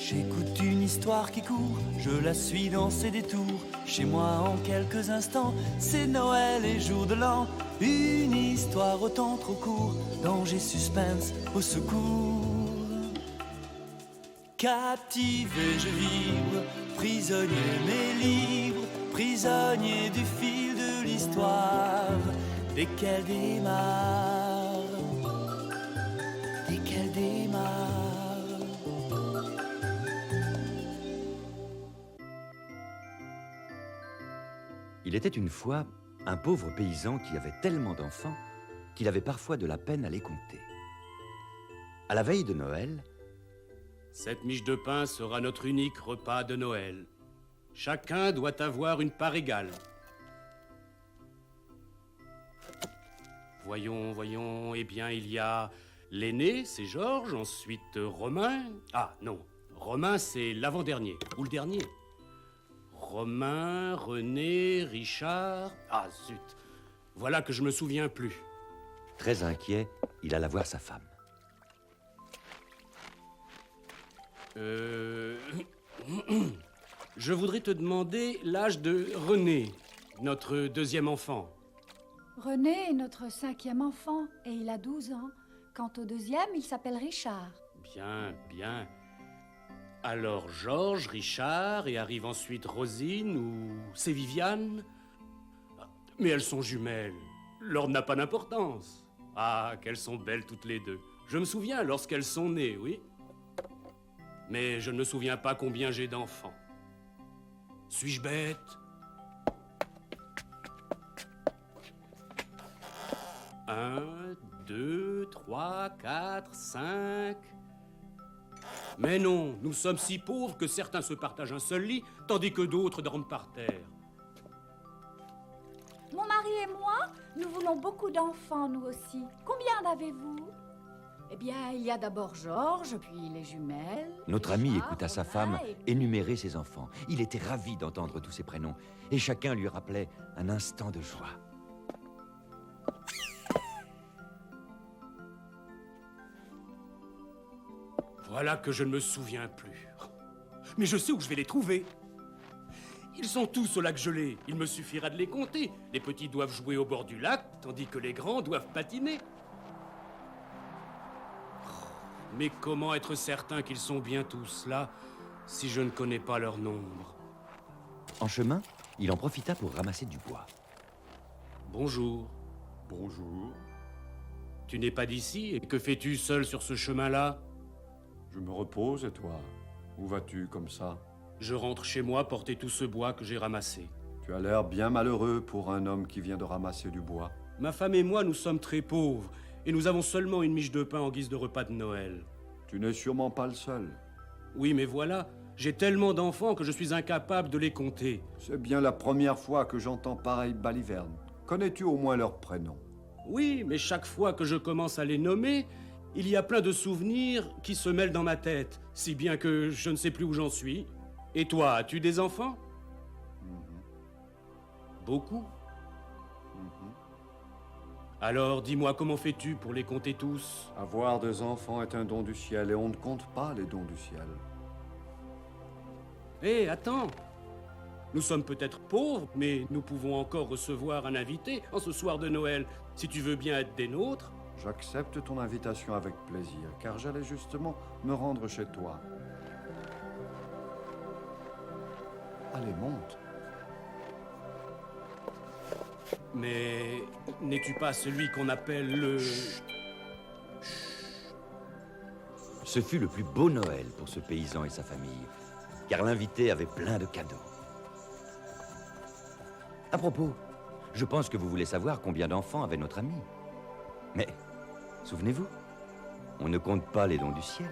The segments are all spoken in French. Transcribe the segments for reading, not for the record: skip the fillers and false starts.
J'écoute une histoire qui court, je la suis dans ses détours. Chez moi en quelques instants, c'est Noël et jour de l'an. Une histoire au temps trop court, danger, suspense, au secours. Captivé je vibre, prisonnier mais libre, prisonnier du fil de l'histoire. Dès qu'elle démarre, dès qu'elle démarre. Il était une fois un pauvre paysan qui avait tellement d'enfants qu'il avait parfois de la peine à les compter. À la veille de Noël, cette miche de pain sera notre unique repas de Noël. Chacun doit avoir une part égale. Voyons, eh bien, il y a l'aîné, c'est Georges, ensuite Romain. Ah, non, Romain, c'est l'avant-dernier, ou le dernier. Romain, René, Richard... Ah, zut, voilà que je me souviens plus. très inquiet, il alla voir sa femme. Je voudrais te demander l'âge de René, notre deuxième enfant. René est notre 5e enfant et il a 12 ans. Quant au deuxième, il s'appelle Richard. Bien, bien. Alors Georges, Richard, et arrive ensuite Rosine ou c'est Viviane. Mais elles sont jumelles. L'ordre n'a pas d'importance. Ah, qu'elles sont belles toutes les deux. Je me souviens lorsqu'elles sont nées, oui. Mais je ne me souviens pas combien j'ai d'enfants. Suis-je bête ? Un, 2, 3, 4, 5... Mais non, nous sommes si pauvres que certains se partagent un seul lit, tandis que d'autres dorment par terre. Mon mari et moi, nous voulons beaucoup d'enfants, nous aussi. Combien en avez-vous? Eh bien, il y a d'abord Georges, puis les jumelles. Notre ami Richard, écouta sa Romain femme et- énumérer ses enfants. Il était ravi d'entendre tous ces prénoms, et chacun lui rappelait un instant de joie. Voilà que je ne me souviens plus. Mais je sais où je vais les trouver. Ils sont tous au lac gelé. Il me suffira de les compter. Les petits doivent jouer au bord du lac, tandis que les grands doivent patiner. Mais comment être certain qu'ils sont bien tous là, si je ne connais pas leur nombre? En chemin, il en profita pour ramasser du bois. Bonjour. Bonjour, Tu n'es pas d'ici, et que fais-tu seul sur ce chemin-là? je me repose et toi? Où vas-tu comme ça? Je rentre chez moi porter tout ce bois que j'ai ramassé. Tu as l'air bien malheureux pour un homme qui vient de ramasser du bois. Ma femme et moi, nous sommes très pauvres, et nous avons seulement une miche de pain en guise de repas de Noël. Tu n'es sûrement pas le seul. Oui, mais voilà, j'ai tellement d'enfants que je suis incapable de les compter. C'est bien la première fois que j'entends pareille baliverne. Connais-tu au moins leurs prénoms? Oui, mais chaque fois que je commence à les nommer, il y a plein de souvenirs qui se mêlent dans ma tête, si bien que je ne sais plus où j'en suis. Et toi, as-tu des enfants? Beaucoup? Alors, dis-moi, comment fais-tu pour les compter tous? Avoir des enfants est un don du ciel et on ne compte pas les dons du ciel. Hé, attends! Nous sommes peut-être pauvres, mais nous pouvons encore recevoir un invité en ce soir de Noël, si tu veux bien être des nôtres. J'accepte ton invitation avec plaisir, car j'allais justement me rendre chez toi. Allez, monte. Mais n'es-tu pas celui qu'on appelle le... Ce fut le plus beau Noël pour ce paysan et sa famille, car l'invité avait plein de cadeaux. À propos, je pense que vous voulez savoir combien d'enfants avait notre ami. Mais, souvenez-vous, on ne compte pas les dons du ciel.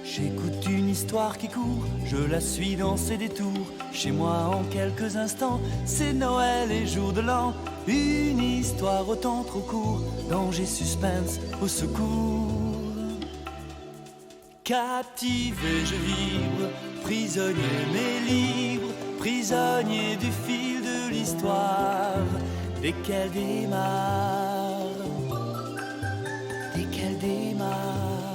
J'écoute une histoire qui court, je la suis dans ses détours. Chez moi en quelques instants, c'est Noël et jour de l'an. Une histoire au temps trop court, danger, suspense, au secours. Captivé je vibre, prisonnier mais libre, prisonnier du fil de l'histoire. Dès qu'elle démarre, dès démarre.